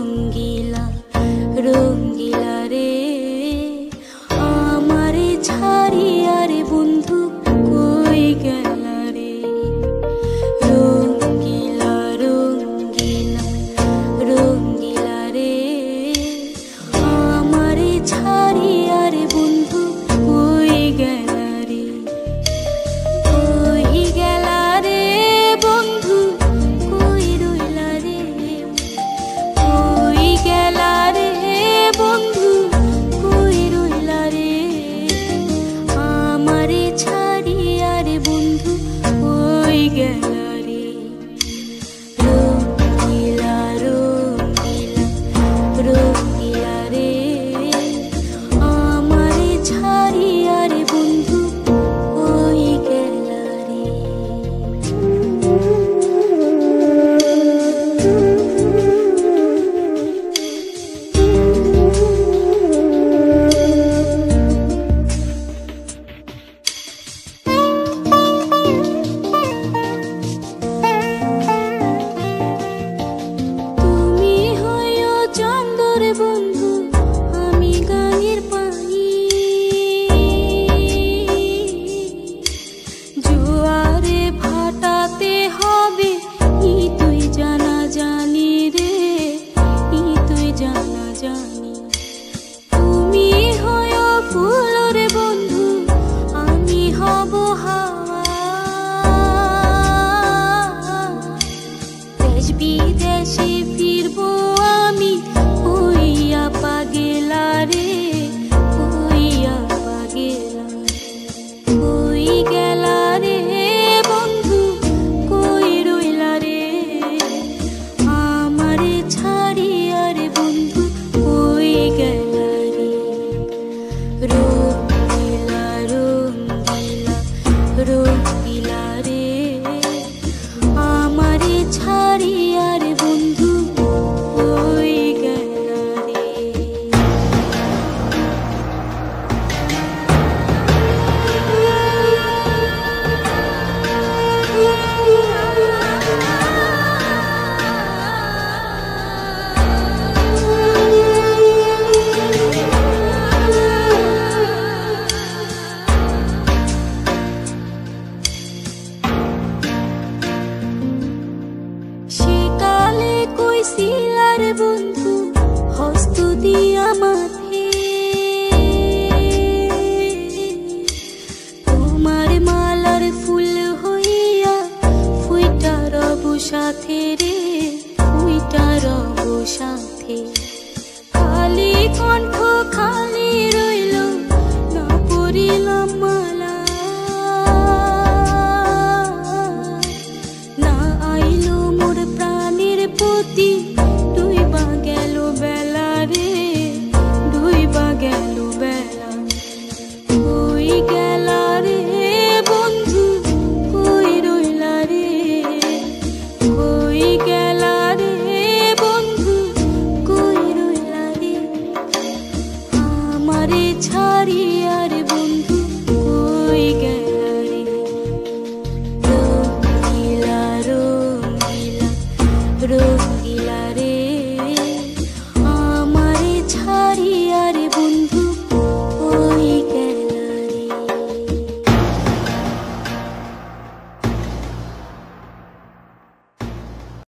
রঙ্গিলা রঙ্গিলা রে আমারে ছাড়িয়া রে বন্ধু কই গেলা রে রঙ্গিলা রঙ্গিলা রঙ্গিলা রে আমারে ছাড়িয়া রে বন্ধু কই গেলা রে কই গেলা রে বন্ধু কই রইলা রে কই গেলা রে বন্ধু কই রইলা রে আমারে ছাড়িয়া রে বন্ধু কই গেলা রে রঙ্গিলা রঙ্গিলা রঙ্গিলা রে আমারে ছাড়িয়া রে বন্ধু কই গেলা রে তুমি হইও চাঁদর বন্ধু আমি গানের পানি জোয়ারে ভাটাতে হবে ই তুই জানা জানি রে ই তুই জানা জানি